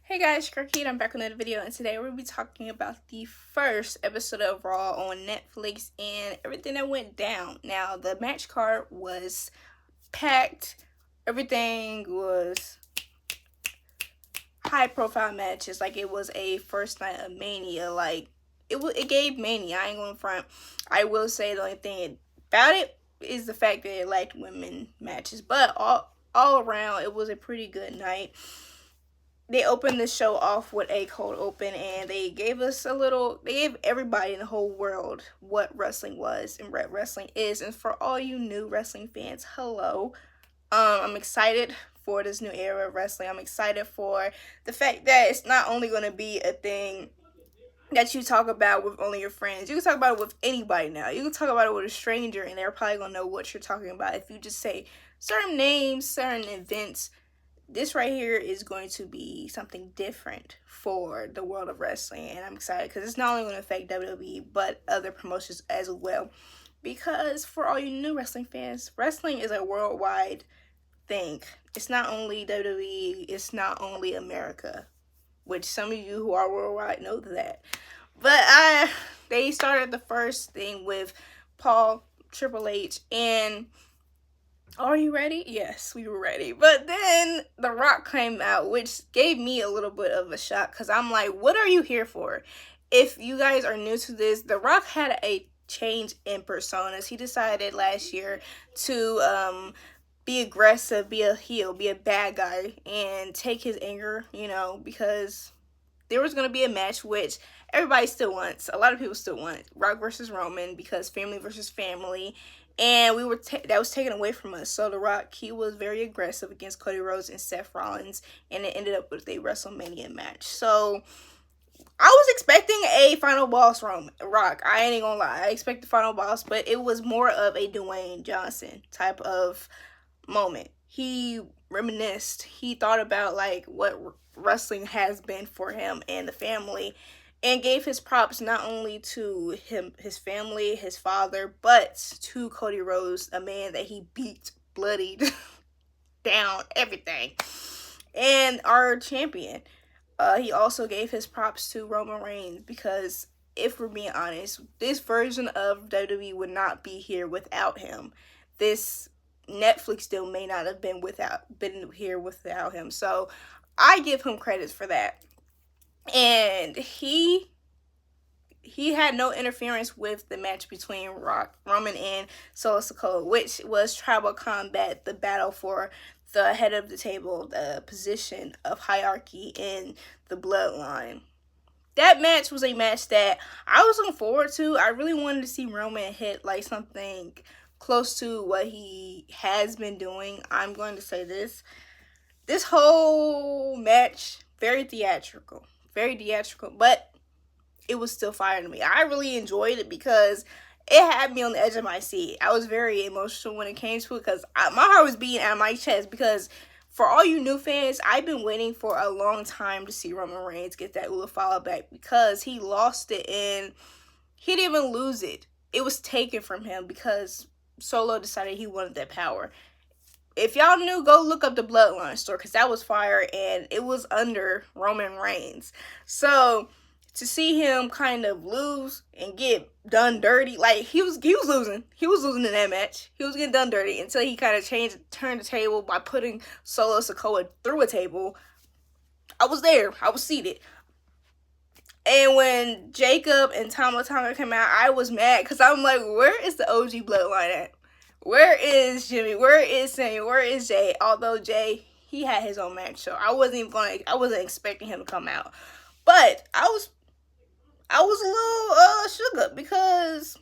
Hey guys, Kirky, I'm back with another video, and today we'll be talking about the first episode of Raw on Netflix and everything that went down. Now, the match card was packed. Everything was high-profile matches. Like, it was a first night of Mania. Like, it gave Mania. I ain't going front. I will say the only thing about it is the fact that it lacked women matches. But all around, it was a pretty good night. They opened the show off with a cold open, and they gave everybody in the whole world what wrestling was and what wrestling is. And for all you new wrestling fans, hello. I'm excited for this new era of wrestling. I'm excited for the fact that it's not only going to be a thing that you talk about with only your friends. You can talk about it with anybody now. You can talk about it with a stranger, and they're probably going to know what you're talking about if you just say certain names, certain events. This right here is going to be something different for the world of wrestling, and I'm excited because it's not only going to affect WWE but other promotions as well. Because for all you new wrestling fans, wrestling is a worldwide thing. It's not only WWE, it's not only America, which some of you who are worldwide know that. But they started the first thing with Paul, Triple H, and are you ready? Yes, we were ready. But then The Rock came out, which gave me a little bit of a shock because I'm like, what are you here for? If you guys are new to this, The Rock had a change in personas. He decided last year to be aggressive, be a heel, be a bad guy, and take his anger, because there was going to be a match which everybody still wants. A lot of people still want Rock versus Roman because family versus family. And that was taken away from us. So The Rock, he was very aggressive against Cody Rhodes and Seth Rollins, and it ended up with a WrestleMania match. So I was expecting a final boss Rock. I ain't gonna lie. I expect the final boss, but it was more of a Dwayne Johnson type of moment. He reminisced. He thought about like what wrestling has been for him and the family, and gave his props not only to him, his family, his father, but to Cody Rhodes, a man that he beat, bloodied down, everything, and our champion. He also gave his props to Roman Reigns because, if we're being honest, this version of WWE would not be here without him. This Netflix deal may not have been here without him. So I give him credits for that. And he had no interference with the match between Roman and Solo Sikoa, which was Tribal Combat, the battle for the head of the table, the position of hierarchy in the bloodline. That match was a match that I was looking forward to. I really wanted to see Roman hit like something close to what he has been doing. I'm going to say this whole match, very theatrical, but it was still fire to me. I really enjoyed it because it had me on the edge of my seat. I was very emotional when it came to it because my heart was beating out of my chest because for all you new fans, I've been waiting for a long time to see Roman Reigns get that Ula follow back because he lost it and he didn't even lose it. It was taken from him because Solo decided he wanted that power. If y'all knew, go look up the Bloodline story because that was fire and it was under Roman Reigns. So to see him kind of lose and get done dirty, like he was losing. He was losing in that match. He was getting done dirty until he kind of turned the table by putting Solo Sikoa through a table. I was there. I was seated. And when Jacob and Tama Tonga came out, I was mad because I'm like, where is the OG Bloodline at? Where is Jimmy? Where is Sammy? Where is Jay? Although Jay, he had his own match, so I wasn't expecting him to come out. But I was a little shook up because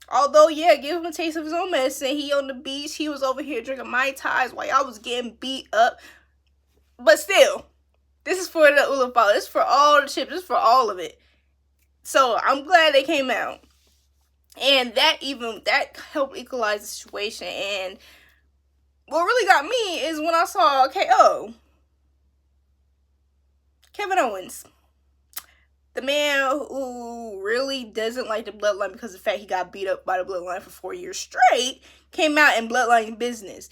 although, yeah, give him a taste of his own medicine. He on the beach, he was over here drinking Mai Tais while y'all was getting beat up. But still, this is for the Ula Fall. This is for all the chips. This is for all of it. So I'm glad they came out. And that helped equalize the situation. And what really got me is when I saw KO, Kevin Owens, the man who really doesn't like the Bloodline because of the fact he got beat up by the Bloodline for 4 years straight, came out in Bloodline business.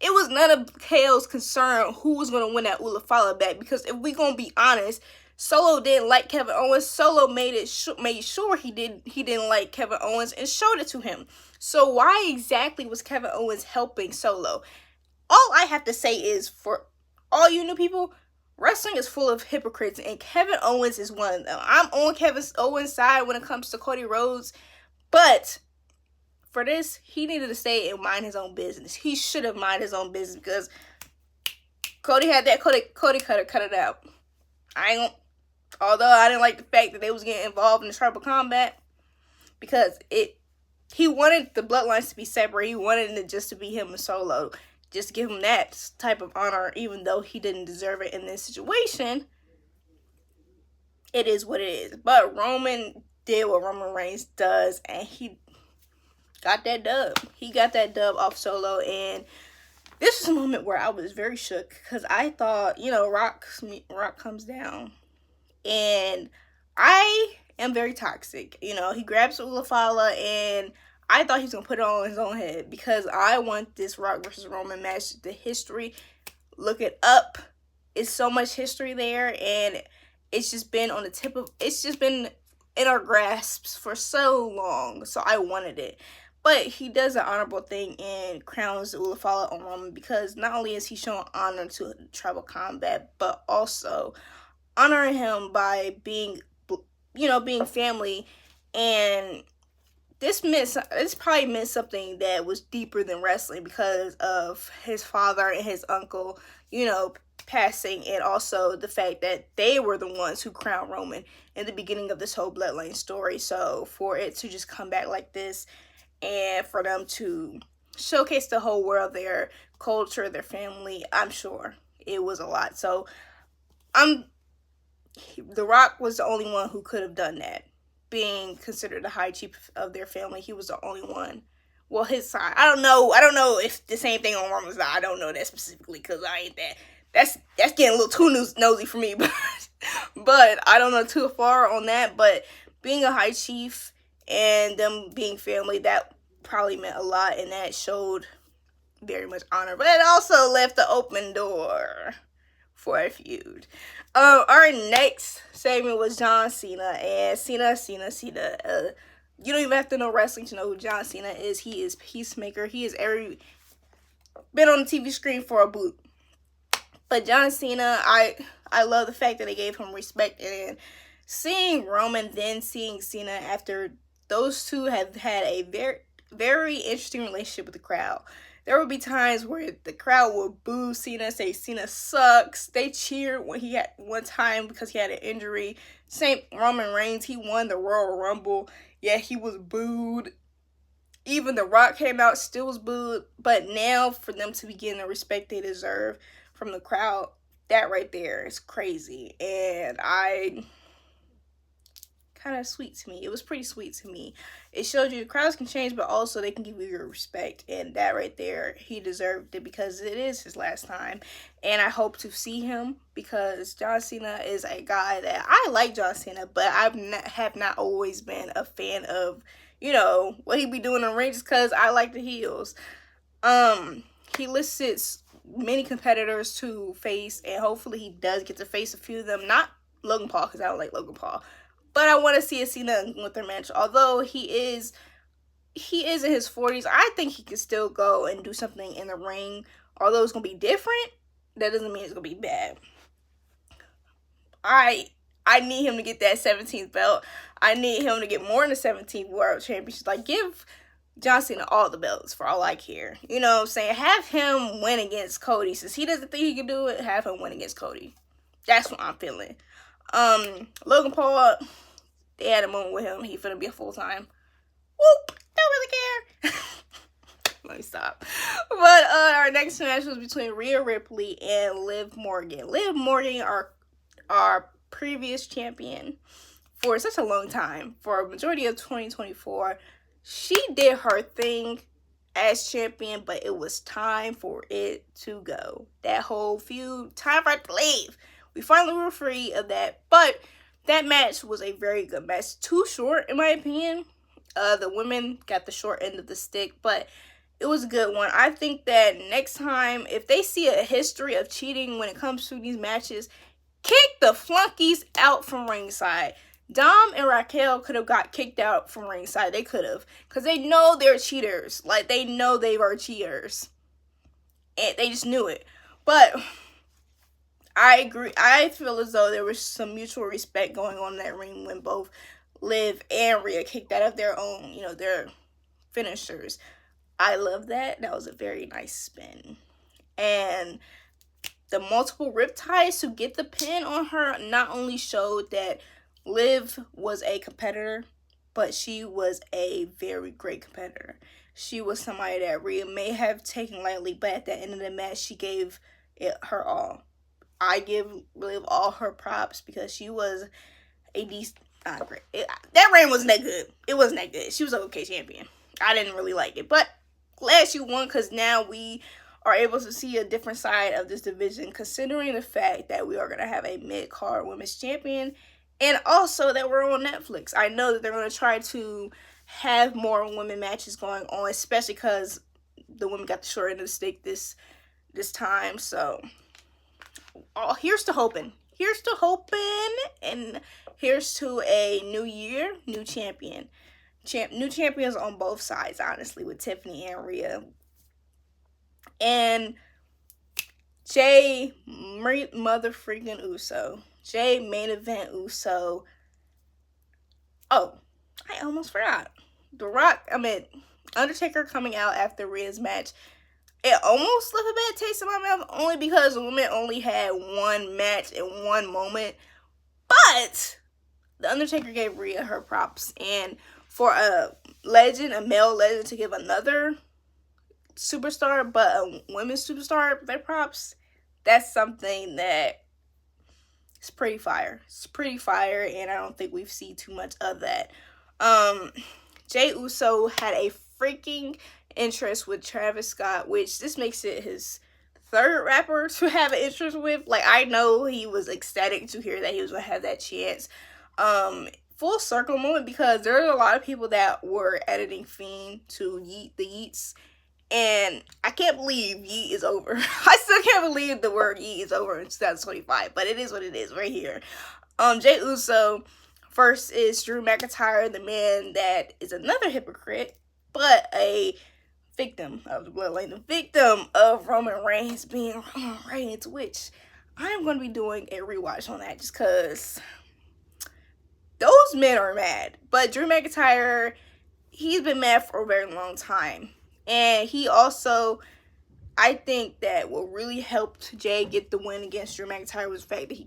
it was none of KO's concern who was going to win that Ulafala back, because if we going to be honest, Solo didn't like Kevin Owens. Solo made sure he didn't like Kevin Owens and showed it to him. So why exactly was Kevin Owens helping Solo? All I have to say is, for all you new people, wrestling is full of hypocrites, and Kevin Owens is one of them. I'm on Kevin Owens' side when it comes to Cody Rhodes, but for this, he needed to stay and mind his own business. He should have minded his own business, because Cody had that Cody cutter, cut it out. Although I didn't like the fact that they was getting involved in the tribal combat, because he wanted the bloodlines to be separate. He wanted it just to be him and Solo. Just give him that type of honor, even though he didn't deserve it in this situation. It is what it is. But Roman did what Roman Reigns does, and he got that dub. He got that dub off Solo, and this was a moment where I was very shook, because I thought, Rock comes down, and I am very toxic. He grabs Ulafala, and I thought he was going to put it on his own head, because I want this Rock versus Roman match. The history, look it up. It's so much history there, and it's just been it's just been in our grasps for so long, so I wanted it. But he does an honorable thing and crowns Ulafala on Roman, because not only is he showing honor to tribal combat, but also honoring him by being family. And this probably meant something that was deeper than wrestling, because of his father and his uncle, passing, and also the fact that they were the ones who crowned Roman in the beginning of this whole bloodline story. So for it to just come back like this, and for them to showcase the whole world their culture, their family, I'm sure it was a lot. So The Rock was the only one who could have done that. Being considered the high chief of their family, he was the only one. Well, his side. I don't know if the same thing on Roman's side. I don't know that specifically, because I ain't that. That's getting a little too nosy for me. But I don't know too far on that. But being a high chief and them being family, that probably meant a lot, and that showed very much honor. But it also left the open door for a feud. Our next segment was John Cena, and Cena. You don't even have to know wrestling to know who John Cena is. He is Peacemaker. He has been on the TV screen for a boot. But John Cena, I love the fact that they gave him respect, and seeing Roman, then seeing Cena after those two have had a very, very interesting relationship with the crowd. There would be times where the crowd would boo Cena, say Cena sucks. They cheered when he had one time because he had an injury. Same Roman Reigns, he won the Royal Rumble. Yeah, he was booed. Even The Rock came out, still was booed. But now for them to be getting the respect they deserve from the crowd, that right there is crazy. And kind of sweet to me. It was pretty sweet to me. It showed you the crowds can change, but also they can give you your respect. And that right there, he deserved it, because it is his last time. And I hope to see him, because John Cena is a guy that I like. John Cena, but I have not always been a fan of, what he be doing in the ring, just because I like the heels. He lists many competitors to face, and hopefully he does get to face a few of them. Not Logan Paul, because I don't like Logan Paul. But I want to see a Cena with their match. Although he is in his 40s, I think he can still go and do something in the ring. Although it's going to be different, that doesn't mean it's going to be bad. I need him to get that 17th belt. I need him to get more than the 17th World Championship. Like, give John Cena all the belts for all I care. You know what I'm saying? Have him win against Cody. Since he doesn't think he can do it, have him win against Cody. That's what I'm feeling. Logan Paul, they had a moment with him. He finna be a full-time. Whoop! Don't really care. Let me stop. But our next match was between Rhea Ripley and Liv Morgan. Liv Morgan, our previous champion for such a long time, for a majority of 2024. She did her thing as champion, but it was time for it to go. That whole feud, time for it to leave. We finally were free of that, but that match was a very good match. Too short, in my opinion. The women got the short end of the stick, but It was a good one. I think that next time, if they see a history of cheating when it comes to these matches, kick the flunkies out from ringside. Dom and Raquel could have got kicked out from ringside. They could have. Because they know they're cheaters. Like, they know they were cheaters. And they just knew it. But I agree. I feel as though there was some mutual respect going on in that ring when both Liv and Rhea kicked out of their own, you know, their finishers. I love that. That was a very nice spin. And the multiple ripties to get the pin on her not only showed that Liv was a competitor, but she was a very great competitor. She was somebody that Rhea may have taken lightly, but at the end of the match, she gave it her all. I give Liv all her props because she was a decent... great. That reign wasn't that good. It wasn't that good. She was an okay champion. I didn't really like it, but glad she won because now we are able to see a different side of this division, considering the fact that we are going to have a mid-card women's champion, and also that we're on Netflix. I know that they're going to try to have more women matches going on, especially because the women got the short end of the stick this time. So, here's to hoping. Here's to hoping, and here's to a new year, new champion. New champions on both sides, honestly, with Tiffany and Rhea. And Jay mother freaking Uso. Jay main event Uso. Oh, I almost forgot. Undertaker coming out after Rhea's match. It almost left a bad taste in my mouth, only because the women only had one match in one moment. But the Undertaker gave Rhea her props. And for a male legend, to give another superstar, but a women's superstar their props, that's something that is pretty fire. It's pretty fire, and I don't think we've seen too much of that. Jey Uso had a freaking interest with Travis Scott, which this makes it his third rapper to have an interest with. Like, I know he was ecstatic to hear that he was going to have that chance. Full circle moment, because there are a lot of people that were editing Fiend to Yeet the Yeets, and I can't believe Yeet is over. I still can't believe the word Yeet is over in 2025, but it is what it is right here. Jey Uso first is Drew McIntyre, the man that is another hypocrite, but a victim of the bloodline, the victim of Roman Reigns being Roman Reigns, which I'm going to be doing a rewatch on that just because those men are mad. But Drew McIntyre, he's been mad for a very long time. And he also, I think that what really helped Jay get the win against Drew McIntyre was the fact that he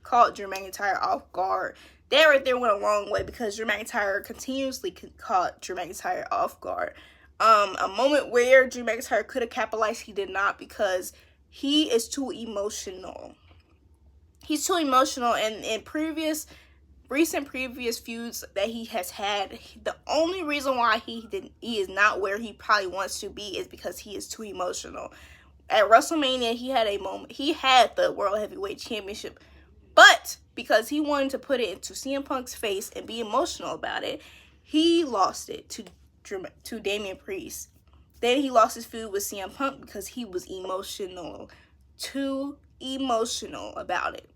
caught Drew McIntyre off guard. That right there went a long way, because Drew McIntyre continuously caught Drew McIntyre off guard. A moment where Drew McIntyre could have capitalized, he did not, because he is too emotional. He's too emotional, and in recent previous feuds that he has had, the only reason why he is not where he probably wants to be is because he is too emotional. At WrestleMania, he had a moment. He had the World Heavyweight Championship, but because he wanted to put it into CM Punk's face and be emotional about it, he lost it to Damian Priest. Then he lost his feud with CM Punk because he was emotional. Too emotional about it.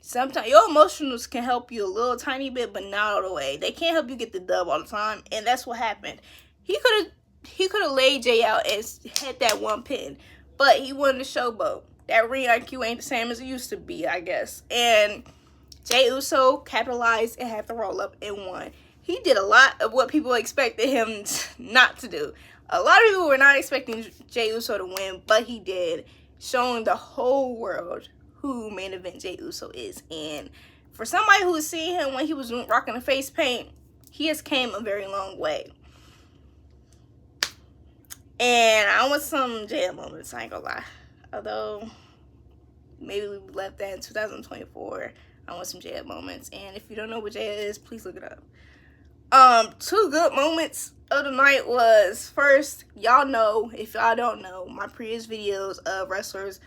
Sometimes your emotionals can help you a little tiny bit, but not all the way. They can't help you get the dub all the time, and that's what happened. He could have laid Jay out and had that one pin, but he wanted to showboat. That ring IQ ain't the same as it used to be, I guess. And Jey Uso capitalized and had to roll up and won. He did a lot of what people expected him not to do. A lot of people were not expecting Jey Uso to win, but he did, showing the whole world who main event Jey Uso is. And for somebody who was seeing him when he was rocking the face paint, he has came a very long way. And I want some Jay moments, I ain't gonna lie. Although, maybe we left that in 2024. I want some Jay moments. And if you don't know what Jay is, please look it up. Two good moments of the night was, first, y'all know, if y'all don't know, my previous videos of wrestlers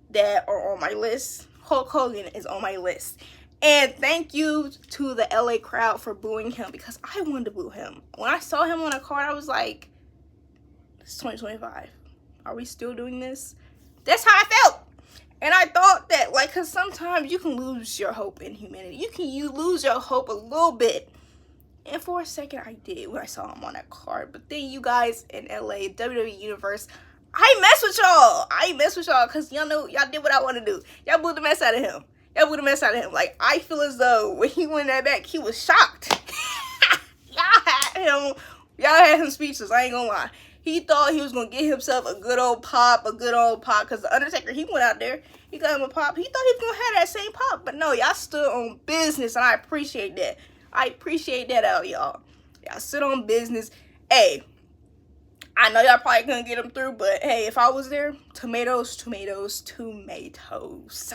that are on my list. Hulk Hogan is on my list. And thank you to the LA crowd for booing him, because I wanted to boo him. When I saw him on a card, I was like, It's 2025. Are we still doing this? That's how I felt. And I thought that, like, because sometimes you can lose your hope in humanity. You lose your hope a little bit. And for a second, I did when I saw him on that card. But then you guys in LA, WWE Universe, I mess with y'all. I mess with y'all because y'all know y'all did what I want to do. Y'all booed the mess out of him. Y'all booed the mess out of him. Like, I feel as though when he went that back, he was shocked. Y'all had him speechless. I ain't gonna lie. He thought he was gonna get himself a good old pop. Because the Undertaker, he went out there. He got him a pop. He thought he was gonna have that same pop. But no, y'all stood on business, and I appreciate that. I appreciate that out, y'all. Y'all stood on business. Hey, I know y'all probably couldn't get him through, but hey, if I was there, tomatoes, tomatoes, tomatoes.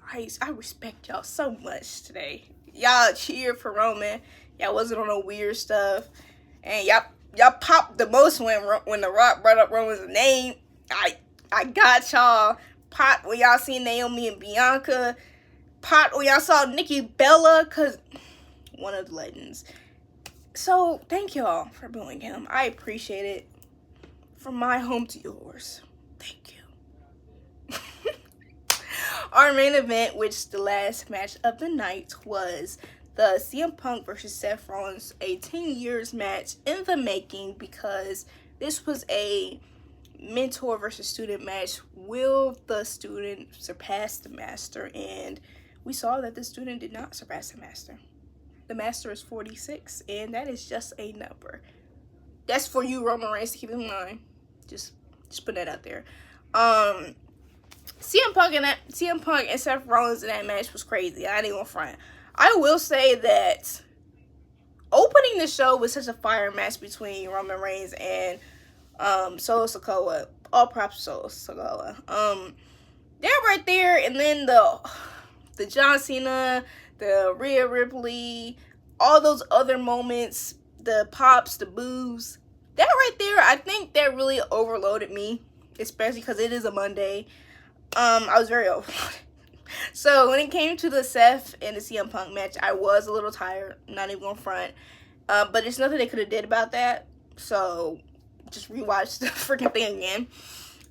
I respect y'all so much today. Y'all cheered for Roman. Y'all wasn't on no weird stuff. And y'all popped the most when The Rock brought up Roman's name. I got y'all. Popped when y'all seen Naomi and Bianca. Popped when y'all saw Nikki Bella, because one of the legends. So, thank y'all for booing him. I appreciate it. From my home to yours. Thank you. Our main event, which the last match of the night, was the CM Punk versus Seth Rollins, a 10 years match in the making, because this was a mentor versus student match. Will the student surpass the master? And we saw that the student did not surpass the master. The master is 46, and that is just a number. That's for you, Roman Reigns, to keep in mind. Just put that out there. CM Punk and Seth Rollins in that match was crazy. I ain't gonna front. I will say that opening the show was such a fire match between Roman Reigns and Solo Sikoa. All props to Solo Sikoa. They're right there, and then the John Cena, the Rhea Ripley, all those other moments, the pops, the boos, that right there, I think that really overloaded me, especially because it is a Monday. I was very overloaded. So when it came to the Seth and the CM Punk match, I was a little tired, not even on front. But there's nothing they could have did about that. So just rewatch the freaking thing again.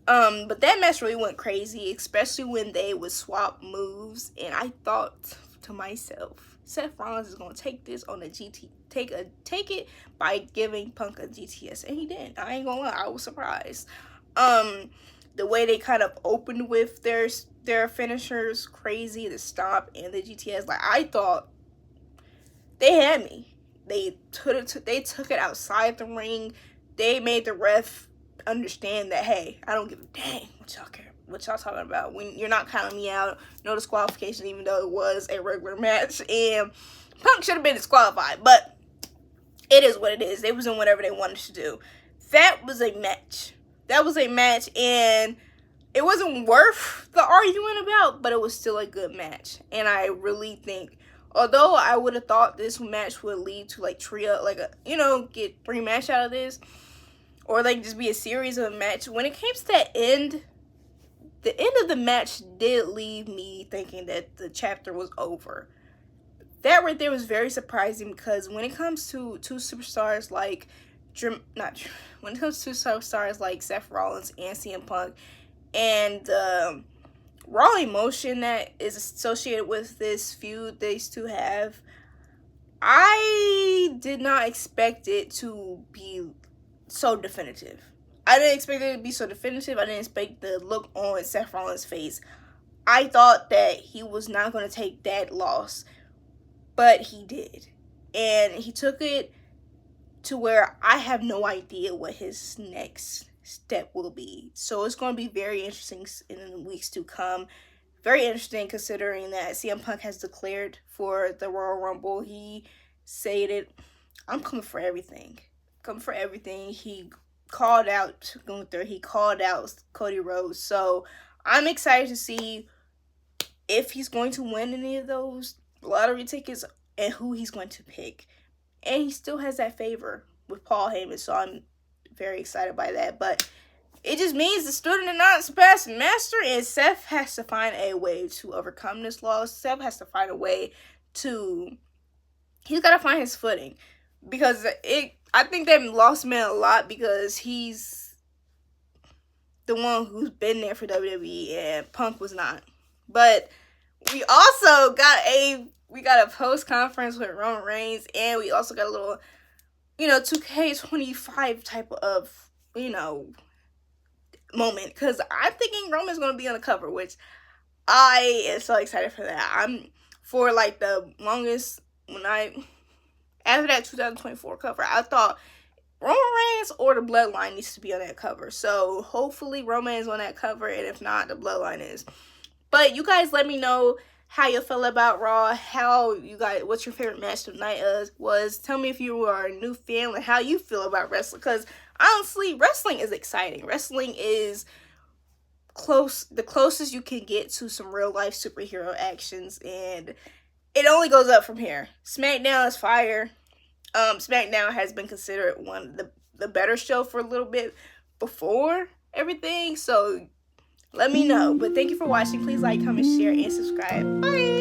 But that match really went crazy, especially when they would swap moves. And I thought to myself, Seth Rollins is gonna take this on a take it by giving Punk a GTS, and he didn't. I ain't gonna lie, I was surprised. The way they kind of opened with their finishers, crazy, the stomp and the GTS, like, I thought they had me. They took it outside the ring. They made the ref understand that, hey, I don't give a dang what y'all talking about. When you're not counting me out, no disqualification, even though it was a regular match, and Punk should have been disqualified, but it is what it is. They was doing whatever they wanted to do. That was a match. And it wasn't worth the arguing about, but it was still a good match. And I really think, although I would have thought this match would lead to like trio, like get 3 matches out of this, or like just be a series of a match, when it came to that end, the end of the match did leave me thinking that the chapter was over. That right there was very surprising, because when it comes to two superstars like Seth Rollins and CM Punk, and the raw emotion that is associated with this feud these two have, I did not expect it to be so definitive. I didn't expect it to be so definitive. I didn't expect the look on Seth Rollins' face. I thought that he was not going to take that loss, but he did. And he took it to where I have no idea what his next step will be. So it's going to be very interesting in the weeks to come. Very interesting, considering that CM Punk has declared for the Royal Rumble. He stated, I'm coming for everything. He called out Gunther. He called out Cody Rhodes. So I'm excited to see if he's going to win any of those lottery tickets and who he's going to pick. And he still has that favor with Paul Heyman, so I'm very excited by that. But it just means the student did not surpass the master, and Seth has to find a way to overcome this loss. Seth has to find a way to... He's got to find his footing. Because I think they lost man a lot because he's the one who's been there for WWE and Punk was not. But we also got a post conference with Roman Reigns, and we also got a little, 2K25 type of, moment, because I'm thinking Roman's going to be on the cover, which I am so excited for that. I'm for like the longest, after that 2024 cover, I thought Roman Reigns or the Bloodline needs to be on that cover. So hopefully Roman is on that cover, and if not, the Bloodline is. But you guys let me know how you feel about Raw, what's your favorite match of the night was. Tell me if you are a new fan and how you feel about wrestling, because honestly, wrestling is exciting. Wrestling is the closest you can get to some real life superhero actions, and it only goes up from here. SmackDown is fire. SmackDown has been considered one of the better show for a little bit before everything, so let me know. But thank you for watching. Please like, comment, share, and subscribe. Bye.